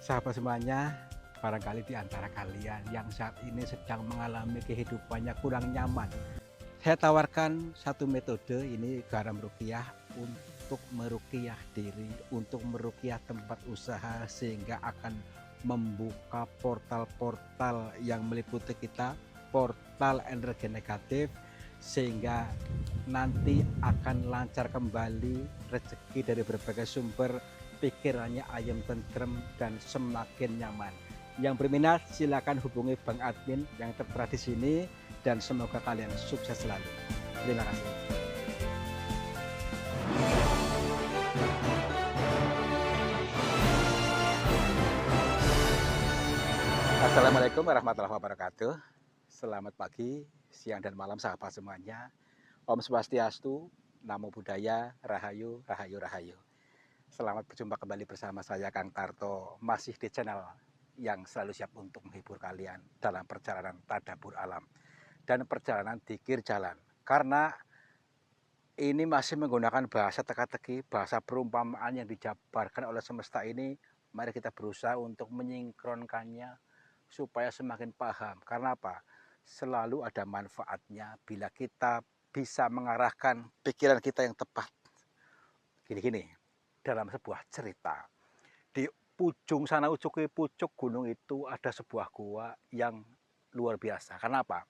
Sahabat semuanya, barangkali di antara kalian yang saat ini sedang mengalami kehidupannya kurang nyaman. Saya tawarkan satu metode ini garam ruqyah untuk meruqyah diri, untuk meruqyah tempat usaha sehingga akan membuka portal-portal yang meliputi kita, portal energi negatif sehingga nanti akan lancar kembali rezeki dari berbagai sumber, pikirannya ayam tentrem dan semakin nyaman. Yang berminat silakan hubungi Bang Admin yang tertera di sini dan semoga kalian sukses selalu. Terima kasih. Assalamualaikum warahmatullahi wabarakatuh. Selamat pagi, siang dan malam sahabat semuanya. Om Swastiastu, Namo Buddhaya, Rahayu, Rahayu, Rahayu. Selamat berjumpa kembali bersama saya Kang Tarto, masih di channel yang selalu siap untuk menghibur kalian dalam perjalanan tadabbur alam dan perjalanan dzikir jalan. Karena ini masih menggunakan bahasa teka-teki, bahasa perumpamaan yang dijabarkan oleh semesta ini. Mari kita berusaha untuk menyingkronkannya supaya semakin paham. Karena apa? Selalu ada manfaatnya bila kita bisa mengarahkan pikiran kita yang tepat. Gini-gini, dalam sebuah cerita, di ujung sana, pucuk gunung itu ada sebuah gua yang luar biasa. Kenapa?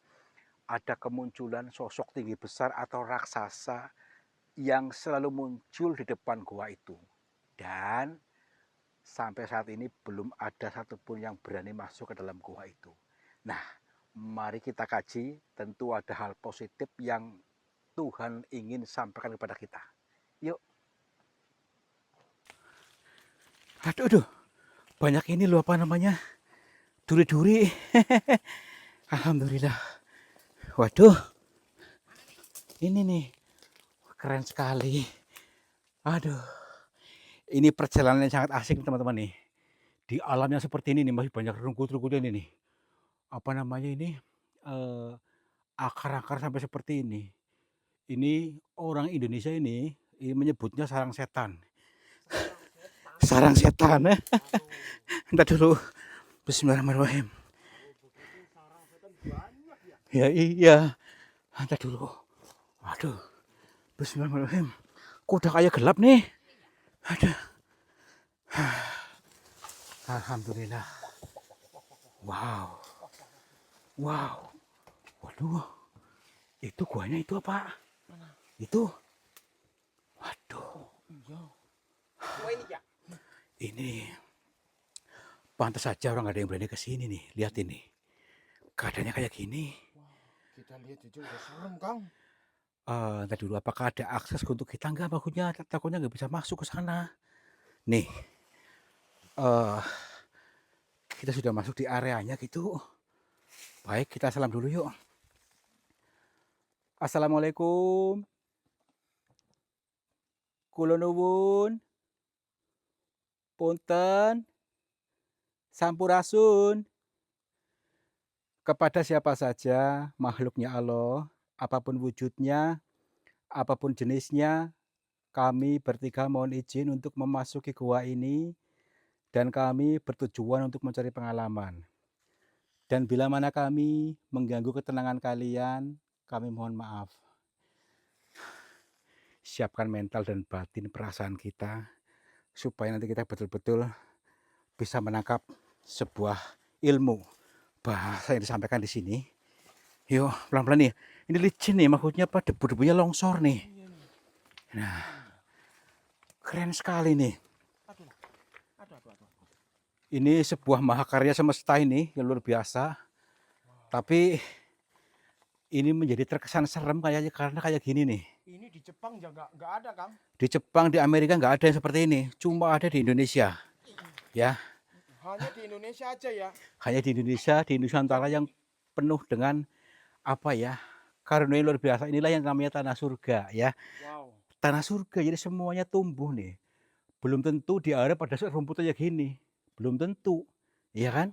Ada kemunculan sosok tinggi besar atau raksasa yang selalu muncul di depan gua itu. Dan sampai saat ini belum ada satupun yang berani masuk ke dalam gua itu. Nah, mari kita kaji, tentu ada hal positif yang Tuhan ingin sampaikan kepada kita. Yuk. Aduh, banyak ini loh apa namanya, duri-duri. Alhamdulillah. Waduh, ini nih, keren sekali. Aduh, ini perjalanan yang sangat asik teman-teman nih. Di alam yang seperti ini nih, masih banyak rumput-rumputnya ini nih. Apa namanya ini, eh, akar-akar sampai seperti ini. Ini orang Indonesia ini menyebutnya sarang setan. Sarang setan. Entar dulu. Bismillahirrahmanirrahim. Ya iya. Entar dulu. Aduh. Bismillahirrahmanirrahim. Kok udah kayak gelap nih. Aduh. Alhamdulillah. Wow. Wow. Waduh. Itu guanya itu apa? Itu. Waduh. Ini pantas saja orang nggak ada yang berani ke sini nih. Lihat ini. Keadaannya kayak gini. Kita lihat aja udah serem, Kang. Ntar dulu, apakah ada akses untuk kita? Nggak, takutnya nggak bisa masuk ke sana. Nih, uh, kita sudah masuk di areanya gitu. Baik, kita salam dulu yuk. Assalamualaikum. Kula nuwun. Punten. Sampurasun. Kepada siapa saja makhluknya Allah, apapun wujudnya, apapun jenisnya, kami bertiga mohon izin untuk memasuki gua ini dan kami bertujuan untuk mencari pengalaman. Dan bila mana kami mengganggu ketenangan kalian, kami mohon maaf. Siapkan mental dan batin perasaan kita supaya nanti kita betul-betul bisa menangkap sebuah ilmu bahasa yang disampaikan di sini. Yuk, pelan-pelan nih. Ini licin nih, maksudnya apa? Debu-debunya longsor nih. Nah, keren sekali nih. Ini sebuah mahakarya semesta ini yang luar biasa. Tapi ini menjadi terkesan serem kayaknya karena kayak gini nih. Ini di Jepang ya nggak ada, Kang. Di Jepang, di Amerika nggak ada yang seperti ini. Cuma ada di Indonesia. Ya, Hanya di Indonesia aja ya. hanya di Indonesia, di Nusantara yang penuh dengan apa ya, karunia luar biasa. Inilah yang namanya tanah surga ya. Wow. Tanah surga, jadi semuanya tumbuh nih. Belum tentu di Arab pada rumput aja gini. Belum tentu. Iya kan?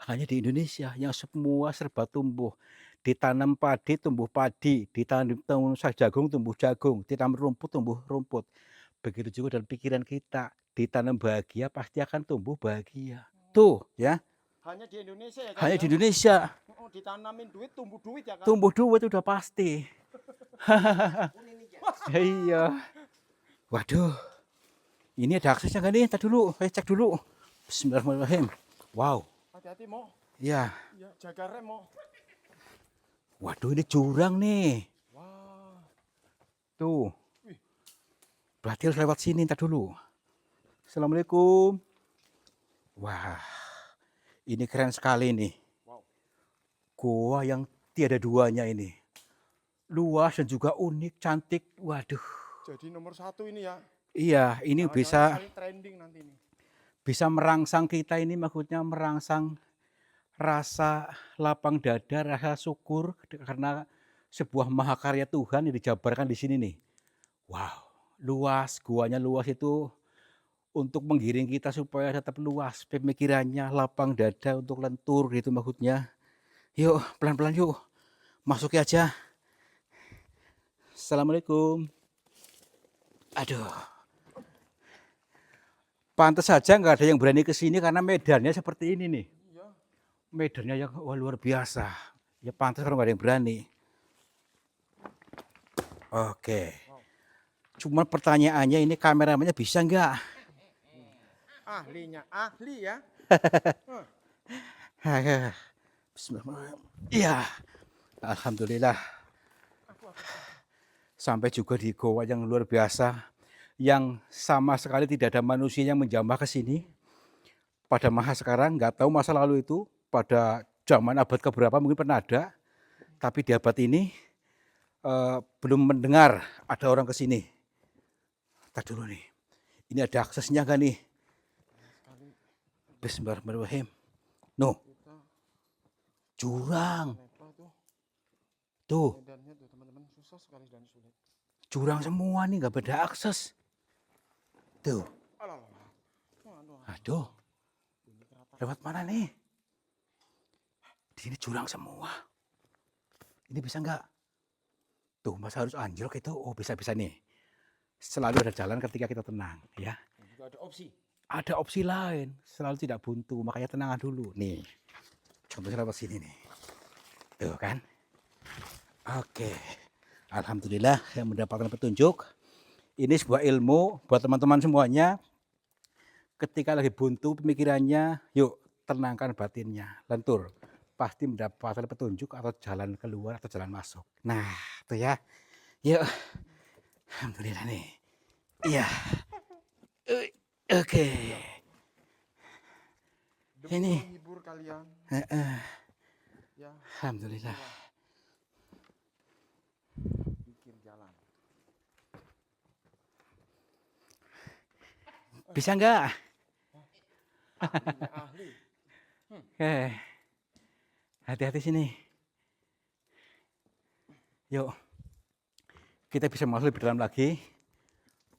Hanya di Indonesia yang semua serba tumbuh. Ditanam padi, tumbuh padi. Ditanam jagung, tumbuh jagung. Ditanam rumput, tumbuh rumput. Begitu juga dalam pikiran kita. Ditanam bahagia, pasti akan tumbuh bahagia. Tuh, ya. Hanya di Indonesia ya, Kang? Hanya Ya? di Indonesia. Oh, ditanamin duit, tumbuh duit ya, Kang? Tumbuh duit udah pasti. Iya. Waduh. Ini ada aksesnya nggak nih? Tadi dulu, saya cek dulu. Bismillahirrahmanirrahim. Wow. Hati-hati, Mo. Ya. Ya, jaga rem, Mo. Waduh, ini jurang nih. Wah. Tuh. Wih. Berarti harus lewat sini. Ntar dulu. Assalamualaikum. Wah. Ini keren sekali nih. Wow. Goa yang tiada duanya ini. Luas dan juga unik, cantik. Waduh. Jadi nomor 1 ini ya. Iya, ini Jangan-jangan paling trending nanti ini. bisa merangsang kita ini, maksudnya merangsang rasa lapang dada, rasa syukur karena sebuah mahakarya Tuhan yang dijabarkan di sini nih. Wow, luas, guanya luas itu untuk menggiring kita supaya tetap luas pemikirannya, lapang dada untuk lentur gitu maksudnya. Yuk, pelan-pelan yuk. Masuki aja. Assalamualaikum. Aduh. Pantes saja nggak ada yang berani ke sini karena medannya seperti ini nih. Iya. Medannya yang luar biasa. Ya pantas kalau nggak ada yang berani. Oke. Wow. Cuma pertanyaannya ini kameramennya bisa nggak? Ahlinya ahli ya. Bismillahirrahmanirrahim. Iya. Alhamdulillah. Sampai juga di goa yang luar biasa. Yang sama sekali tidak ada manusia yang menjamah ke sini. Pada masa sekarang nggak tahu masa lalu itu. Pada zaman abad keberapa mungkin pernah ada. Tapi di abad ini belum mendengar ada orang ke sini. Tadi dulu nih. Ini ada aksesnya nggak nih? Bismillahirrahmanirrahim. No. Jurang. Tuh. Medannya tuh teman-teman susah sekali dan sulit. Jurang semua nih, nggak beda akses. Tuh. Aduh. Lewat mana nih? Di sini jurang semua. Ini bisa nggak? Tuh, masa harus anjlok itu? Oh, bisa-bisa nih. Selalu ada jalan ketika kita tenang, ya. Juga ada opsi. Ada opsi lain, selalu tidak buntu, makanya tenang dulu. Nih, contohnya lewat sini nih. Tuh kan. Oke. Alhamdulillah yang mendapatkan petunjuk. Ini sebuah ilmu buat teman-teman semuanya. Ketika lagi buntu pemikirannya, yuk tenangkan batinnya, lentur. Pasti mendapatkan petunjuk atau jalan keluar atau jalan masuk. Nah, tuh ya. Yuk. Alhamdulillah nih. Iya. Oke. Demi Ini. menghibur kalian. Ya. Alhamdulillah. Bikin jalan. Bisa nggak? Ahlinya ahli. Oke. Hati-hati sini. Yuk. Kita bisa masuk lebih dalam lagi.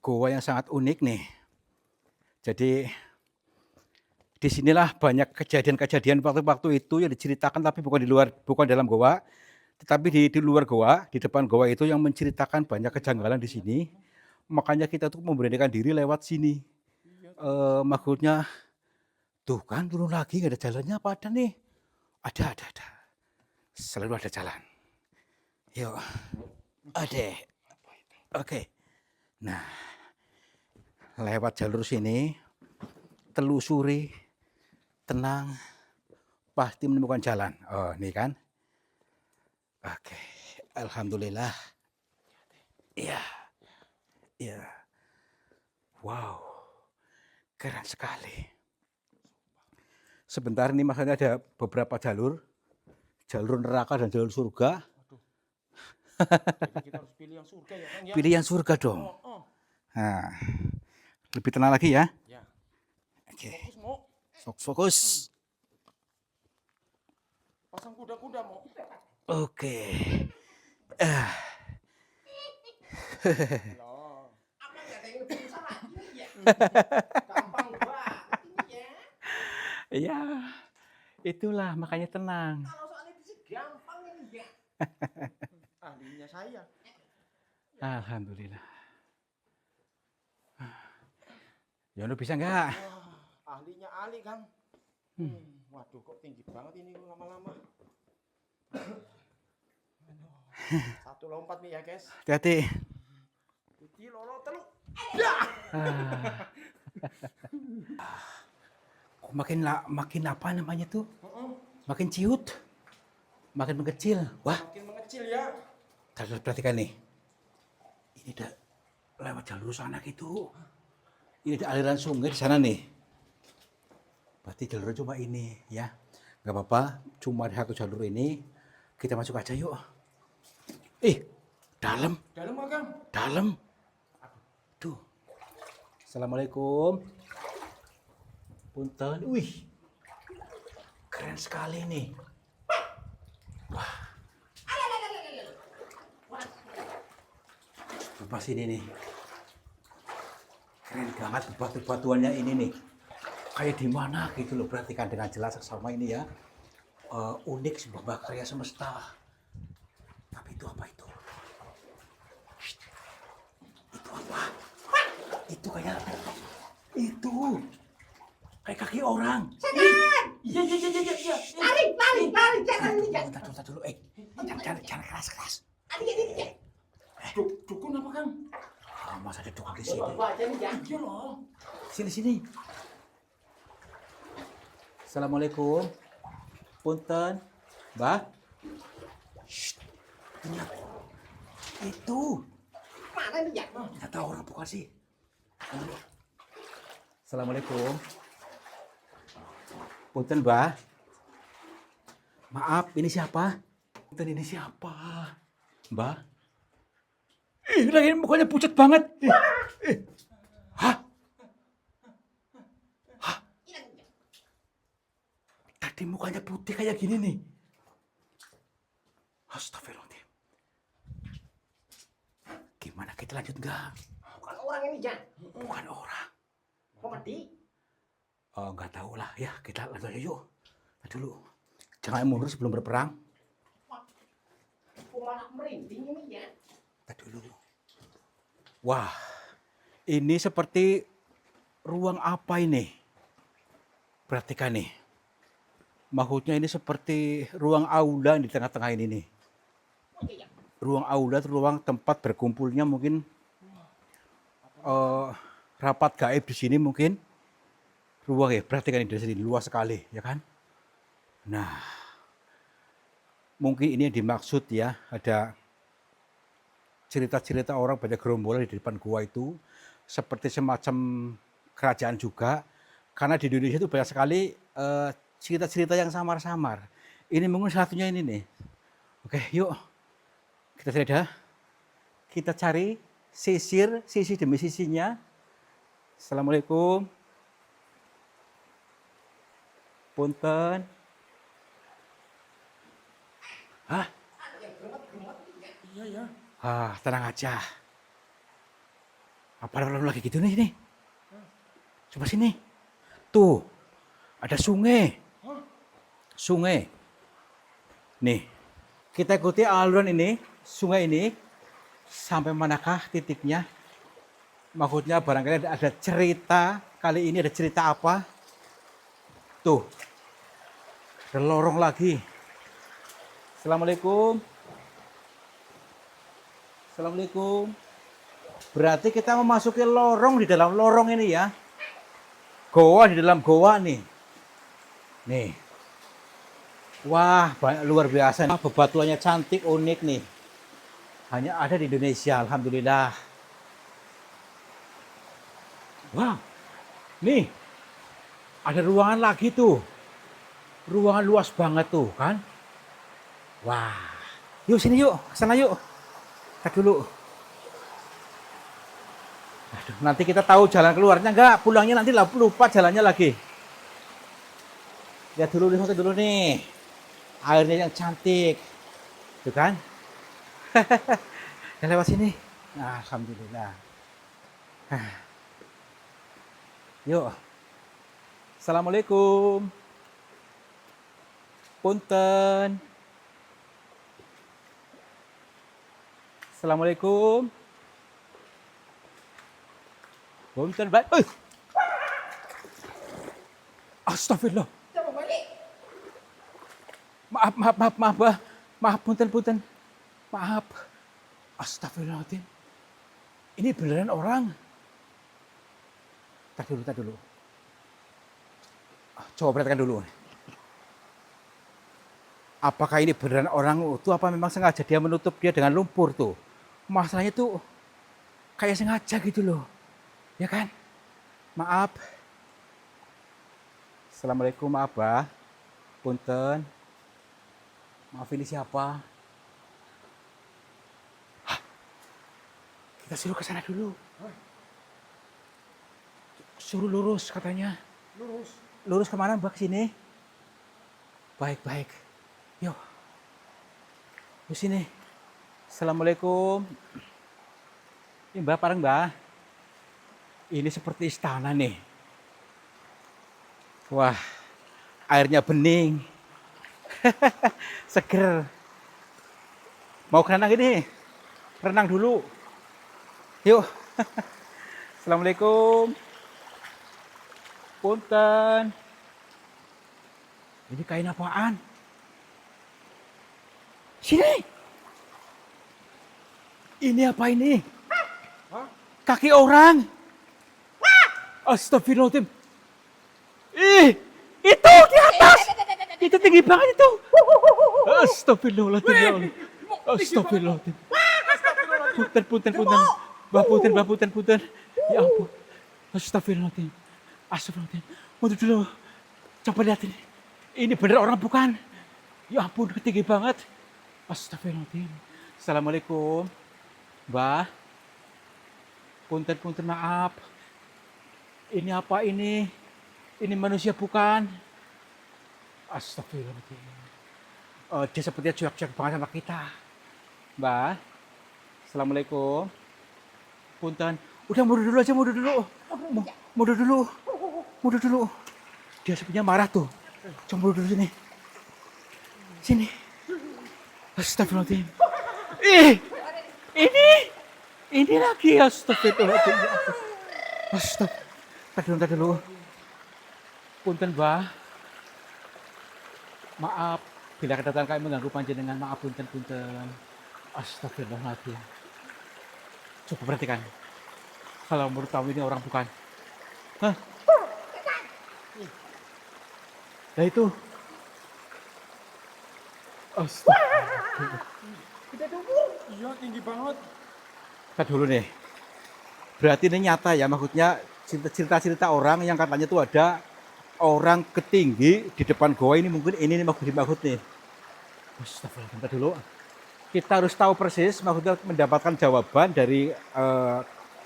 Goa yang sangat unik nih. Jadi disinilah banyak kejadian-kejadian waktu-waktu itu yang diceritakan, tapi bukan dalam goa, tetapi di luar goa, di depan goa itu yang menceritakan banyak kejanggalan di sini. Makanya kita tuh memberanikan diri lewat sini. Maksudnya, tuh kan turun lagi nggak ada jalannya, apa ada nih? Ada. Selalu ada jalan. Yuk, ada. Oke. Nah, lewat jalur sini, telusuri, tenang, pasti menemukan jalan. Oh, ini kan. Oke, alhamdulillah. Iya. Wow, keren sekali. Sebentar ini makanya ada beberapa jalur neraka dan jalur surga. Jadi kita harus pilih yang surga ya, Kang ya. Pilih yang surga dong. Nah, lebih tenang lagi ya. Ya. Oke. Fokus, Mo. Fokus. Pasang kuda-kuda, Mo. Oke. Loh. Apa nggak ada yang lebih susah lagi ya? Gampang banget ini ya. Iya. Itulah makanya tenang. Kalau soal itu sih gampang ini ya. Ahlinya saya. Alhamdulillah. Yono bisa nggak? Ahlinya ahli, Kang. Waduh, kok tinggi banget ini lama-lama. Satu lompat nih ya, guys. Hati-hati. Iki loro telu. Kok makin apa namanya tuh? Makin ciut. Makin mengecil. Wah, Makin mengecil ya. harus perhatikan nih. Ini udah lewat jalur sana gitu. Ini ada aliran sungai di sana nih. Berarti jalurnya cuma ini ya. Nggak apa-apa, cuma ada satu jalur ini. Kita masuk aja yuk. Dalam, Dalam Kang. dalam. Tuh. Assalamualaikum. Punten. Wih. Keren sekali nih. Wah. Pas ini nih. Keren banget batu-batuannya ini nih. Kayak di mana gitu loh, perhatikan dengan jelas sama ini ya. Unik sebuah karya semesta. Tapi itu apa itu? Itu apa? Itu kayak kayak kaki orang. Iya. Lari, jangan ini. Bentar dulu. Jangan keras. Dukun apa, Kang? Masa ada dukun di sini? Bawa aja nih ya. Iya loh. Sini. Assalamualaikum. Punten. Mbah. Shh. Ingat. Itu. Mana nih ya? Ternyata orang bukan sih. Assalamualaikum. Punten, Mbah. Maaf, ini siapa? Punten, ini siapa? Mbah. Lagi mukanya pucat banget. Hah? Tadi mukanya putih kayak gini nih. Astagfirullahaladzim. Gimana kita lanjut nggak? Bukan orang ini ya. Bukan orang. Mau mati? Nggak tahu lah ya, kita lanjut aja yuk. Nah, dulu. Jangan mundur sebelum berperang. Aku malah merinding ini ya. Nah, dulu. Wah, ini seperti ruang apa ini? Perhatikan nih. Maksudnya ini seperti ruang aula di tengah-tengah ini nih. Ruang aula itu ruang tempat berkumpulnya mungkin rapat gaib di sini mungkin. Ruang ya, perhatikan ini dari sini luas sekali, ya kan? Nah, mungkin ini yang dimaksud ya, ada cerita-cerita orang banyak gerombolan di depan gua itu seperti semacam kerajaan juga, karena di Indonesia itu banyak sekali cerita-cerita yang samar-samar. Ini mungkin satunya ini nih. Oke, yuk kita sudah. Kita cari sisi demi sisinya. Assalamualaikum. Punten. Hah? Iya. Tenang aja. Apa lagi gitu nih? Coba sini. Tuh, ada sungai. Sungai. Nih, kita ikuti aliran ini, sungai ini. Sampai manakah titiknya? Maksudnya barangkali ada cerita. Kali ini ada cerita apa? Tuh, ada lorong lagi. Assalamualaikum. Assalamualaikum. Berarti kita memasuki lorong di dalam lorong ini ya. Goa di dalam goa nih. Nih. Wah, luar biasa. Bebatuannya cantik, unik nih. Hanya ada di Indonesia, alhamdulillah. Wah. Nih. Ada ruangan lagi tuh. Ruangan luas banget tuh, kan? Wah. Yuk sini yuk, sana yuk. Kita dulu. Aduh, nanti kita tahu jalan keluarnya enggak? Pulangnya nanti lupa jalannya lagi. Lihat dulu nih. Airnya yang cantik. Tuh kan? Yang lewat sini. Nah, alhamdulillah. Yuk. Assalamualaikum. Punten. Assalamualaikum. Punten, Pak. Astagfirullah. Maaf, maaf, maaf, maaf, Mbah. Maaf, punten, punten. Maaf. Astagfirullahaladzim. Ini beneran orang. Tak dulu. Coba perhatikan dulu. Apakah ini beneran orang utuh apa memang sengaja dia menutup dia dengan lumpur tuh? Masalahnya tuh kayak sengaja gitu loh. Ya kan? Maaf. Assalamualaikum, maaf, Mbah. Punten. Maaf, ini siapa? Hah? Kita suruh ke sana dulu. Suruh lurus katanya. Lurus. Lurus kemana, Mbak? Sini. Baik, baik. Yuk. Di sini. Assalamualaikum. Ini Mbak, parang Mbak. Ini seperti istana nih. Wah, airnya bening. Seger. Mau renang ini? Renang dulu. Yuk. Assalamualaikum. Punten. Ini kain apaan? Sini. Ini apa ini? Hah? Kaki orang. Astagfirullahaladzim. Ih, itu di atas. Itu tinggi banget itu. Astagfirullahaladzim. Astagfirullahaladzim. Punten, punten, punten. Mbah punten. Ya ampun. Astagfirullahaladzim. Astagfirullahaladzim. Mundur dulu. Coba lihat ini. Ini bener orang bukan? Ya ampun, tinggi banget. Astagfirullahaladzim. Assalamualaikum. Mbah. Punten, maaf. Ini apa ini? Ini manusia bukan? Astagfirullahaladzim. Dia sepertinya cuek-cuek banget sama kita. Mbah. Assalamualaikum. Punten. Udah mundur dulu aja, mundur dulu. Mundur dulu. Dia sepertinya marah tuh. Coba mundur dulu sini. Sini. Astagfirullahaladzim. Ini lagi. Astagfirullahaladzim. Tadi dulu. Punten, Mbah. Maaf bila kedatangan kami mengganggu panjenengan. Maaf, punten. Astagfirullahaladzim. Coba perhatikan. Kalau menurut kamu ini orang bukan? Hah? Nah itu. Astagfirullah. Kita tunggu. Iya, tinggi banget. Kita dulu nih. Berarti ini nyata ya, maksudnya cerita orang yang katanya tuh ada orang ketinggi di depan goa ini, mungkin ini maksud nih. Astagfirullah, kita dulu. Kita harus tahu persis, maksudnya mendapatkan jawaban dari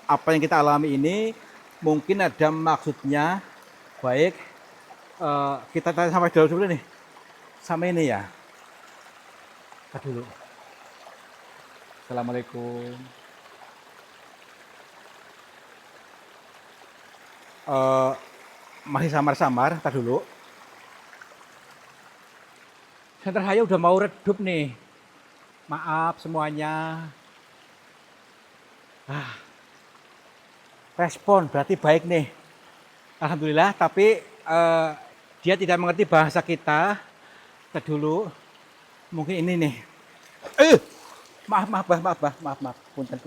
apa yang kita alami ini. Mungkin ada maksudnya. Baik, kita tanya sampai dulu nih. Sama ini ya. Kita dulu. Assalamualaikum. Masih samar-samar, tar dulu. Senter saya udah mau redup nih. Maaf semuanya. Respon berarti baik nih. Alhamdulillah, tapi dia tidak mengerti bahasa kita. Tar dulu. Mungkin ini nih. Maaf. Punten.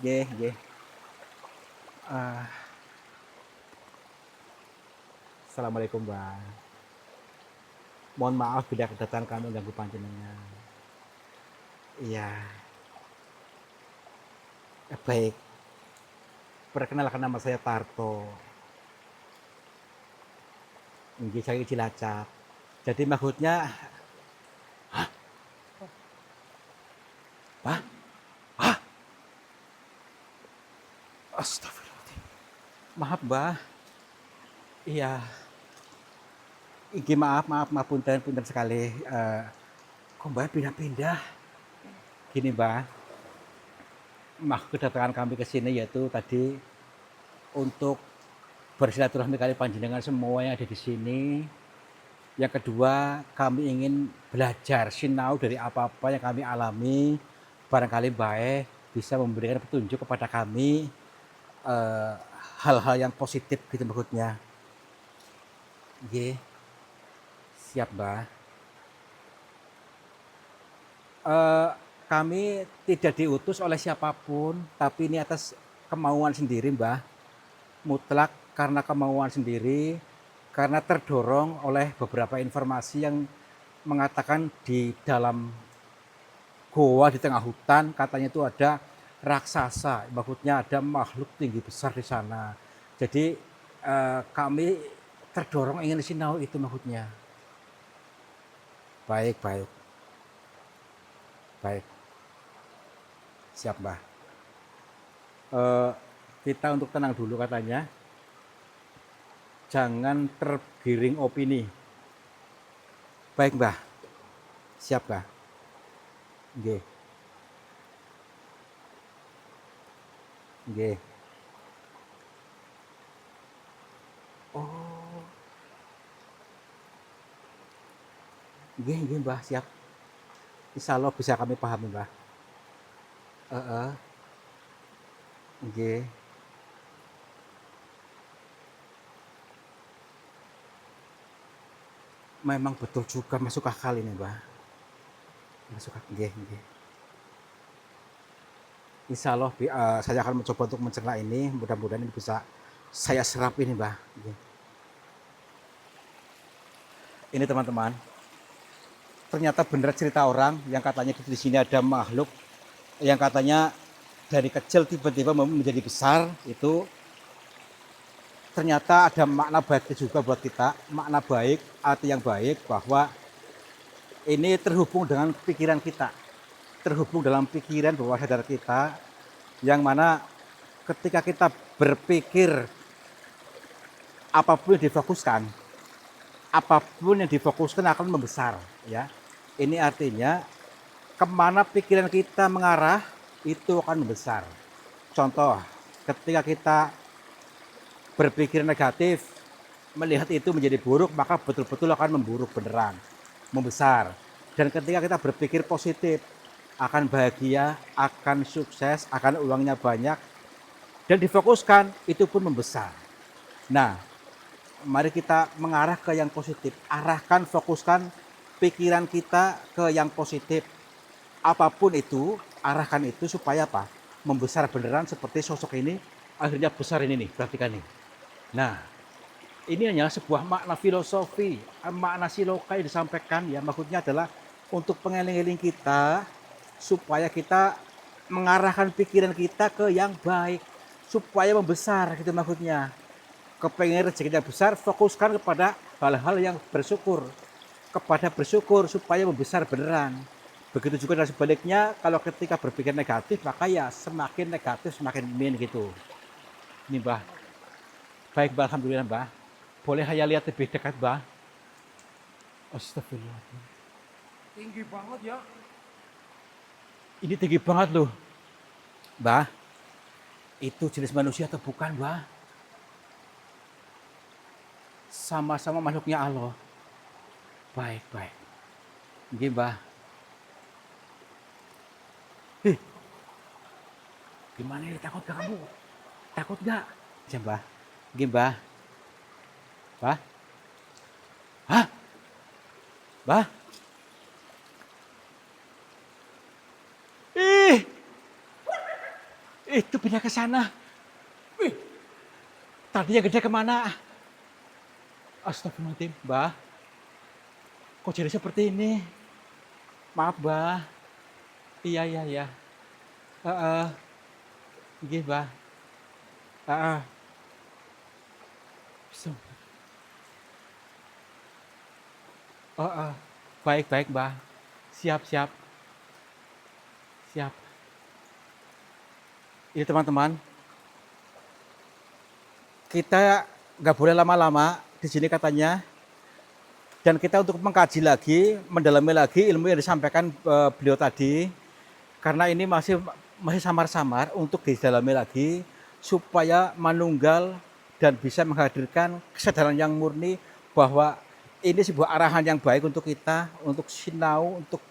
Nggih. Assalamualaikum, Mbak. Mohon maaf bila kedatangan kami mengganggu panjenengan. Iya. Baik. Perkenalkan, nama saya Tarto. Nggih, saya Cilacap. Jadi maksudnya Hah? Astagfirullahaladzim. Maaf, Mbak. Iya. Iki maaf punten sekali. Kok Mbak pindah-pindah? Gini, Mbak. Maksud kedatangan kami ke sini yaitu tadi untuk bersilaturahmi kali panjenengan semua yang ada di sini. Yang kedua, kami ingin belajar sinau dari apa-apa yang kami alami. Barangkali Mbak bisa memberikan petunjuk kepada kami hal-hal yang positif gitu maksudnya. Nggih. Siap, Mbak. Eh, Kami tidak diutus oleh siapapun, tapi ini atas kemauan sendiri, Mbah. Mutlak karena kemauan sendiri, karena terdorong oleh beberapa informasi yang mengatakan di dalam goa di tengah hutan katanya itu ada raksasa, maksudnya ada makhluk tinggi besar di sana. Jadi kami terdorong ingin sinau itu maksudnya. Baik, baik, baik. Siap, Mbah. Eh, kita untuk tenang dulu katanya. Jangan tergiring opini. Baik, Mbah. Siap, Mbah. Nggih. Nggih. Oh, nggih, nggih, Mbah, siap. Insya Allah bisa kami pahami, Mbah. Heeh, nggih. Memang betul juga masuk akal ini, Mbah. Masuk akal, nggih, nggih. Insya Allah saya akan mencoba untuk mencerna ini. Mudah-mudahan ini bisa saya serap ini, Mbah. Nggih. Ini teman-teman, ternyata benar cerita orang yang katanya di sini ada makhluk yang katanya dari kecil tiba-tiba menjadi besar. Itu ternyata ada makna baik juga buat kita, makna baik, arti yang baik, bahwa ini terhubung dengan pikiran kita, terhubung dalam pikiran bawah sadar kita, yang mana ketika kita berpikir apapun yang difokuskan akan membesar, ya. Ini artinya kemana pikiran kita mengarah itu akan membesar. Contoh, ketika kita berpikir negatif, melihat itu menjadi buruk, maka betul-betul akan memburuk beneran, membesar. Dan ketika kita berpikir positif, akan bahagia, akan sukses, akan uangnya banyak, dan difokuskan, itu pun membesar. Nah, mari kita mengarah ke yang positif, arahkan, fokuskan pikiran kita ke yang positif. Apapun itu, arahkan itu supaya apa? Membesar beneran seperti sosok ini, akhirnya besar ini nih, perhatikan nih. Nah, ini hanya sebuah makna filosofi, makna siloka yang disampaikan, ya, maksudnya adalah untuk pengeling-eling kita supaya kita mengarahkan pikiran kita ke yang baik, supaya membesar gitu maksudnya. Kepengen rezekinya besar, fokuskan kepada hal-hal yang bersyukur, kepada bersyukur supaya membesar beneran. Begitu juga dan sebaliknya, kalau ketika berpikir negatif, maka ya semakin negatif semakin min gitu. Ini, Mbah. Baik, Mbah, alhamdulillah, Mbah. Boleh saya lihat lebih dekat, Mbah? Astagfirullahaladzim. Tinggi banget ya. Ini tinggi banget loh. Mbah, itu jenis manusia atau bukan, Mbah? Sama-sama makhluknya Allah. Baik, baik. Nggih, Mbah. Gimana ini, takut gak kamu? Takut gak? Ya, Mbah. Nggih, Mbah. Mbah? Hah? Mbah? Ih! Itu pindah ke sana. Wih! Tadinya gede kemana? Astagfirullahaladzim, Mbah. Kok jadi seperti ini? Maaf, Mbah. Iya, iya, iya. Nggih, Mbah. Heeh. Heeh. Baik, baik, Mbah. Siap, siap. Siap. Ini teman-teman, kita nggak boleh lama-lama di sini katanya, dan kita untuk mengkaji lagi, mendalami lagi ilmu yang disampaikan beliau tadi, karena ini masih samar-samar untuk didalami lagi supaya manunggal dan bisa menghadirkan kesadaran yang murni bahwa ini sebuah arahan yang baik untuk kita, untuk sinau, untuk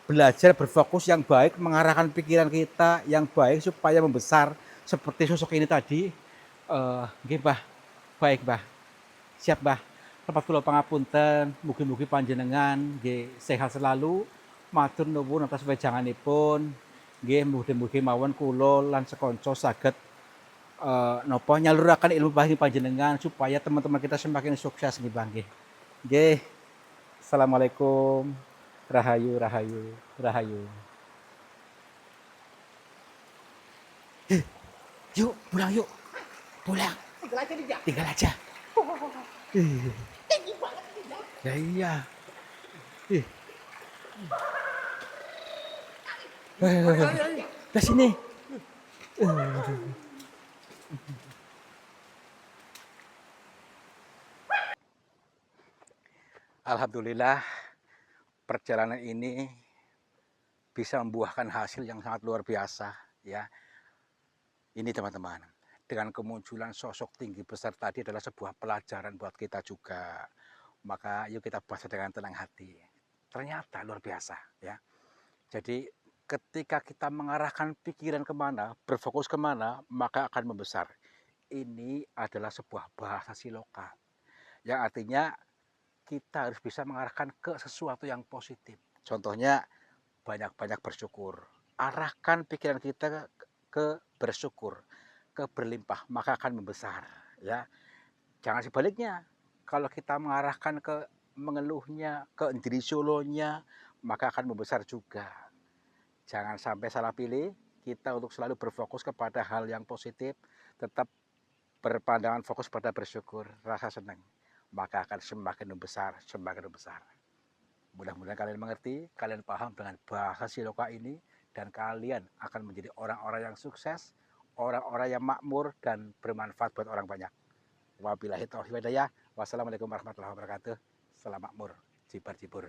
belajar berfokus yang baik, mengarahkan pikiran kita yang baik supaya membesar seperti sosok ini tadi. Nggih, Mbah. Baik, Mbah. Siap, Mbah. Lepas kula pangapunten, mugi-mugi panjenengan nggih sehat selalu, matur nuwun atas wejanganipun. Nggih, mugi-mugi mawon kula lan sekonco saged napa nyaluraken ilmu panjenengan supaya teman-teman kita semakin sukses nggih, Bang, nggih. Nggih, assalamualaikum. Rahayu, rahayu, rahayu. Yuk, pulang yuk. Pulang. Tinggal aja nih, Jak. Tinggal aja. Tinggi banget ini, Jak. Ya iya. Ih. Ke sini. Alhamdulillah perjalanan ini bisa membuahkan hasil yang sangat luar biasa ya. Ini teman-teman, dengan kemunculan sosok tinggi besar tadi adalah sebuah pelajaran buat kita juga. Maka yuk kita baca dengan tenang hati. Ternyata luar biasa ya. Jadi ketika kita mengarahkan pikiran kemana, berfokus kemana, maka akan membesar. Ini adalah sebuah bahasa siloka yang artinya kita harus bisa mengarahkan ke sesuatu yang positif. Contohnya banyak-banyak bersyukur. Arahkan pikiran kita ke bersyukur, ke berlimpah, maka akan membesar. Ya, jangan sebaliknya. Kalau kita mengarahkan ke mengeluhnya, ke diri solonya, maka akan membesar juga. Jangan sampai salah pilih. Kita untuk selalu berfokus kepada hal yang positif, tetap berpandangan fokus pada bersyukur, rasa senang, maka akan semakin membesar, semakin membesar. Mudah-mudahan kalian mengerti, kalian paham dengan bahasa siloka ini, dan kalian akan menjadi orang-orang yang sukses, orang-orang yang makmur, dan bermanfaat buat orang banyak. Wabillahi taufiq wal hidayah. Wassalamualaikum warahmatullahi wabarakatuh. Salam makmur, jibar jibur.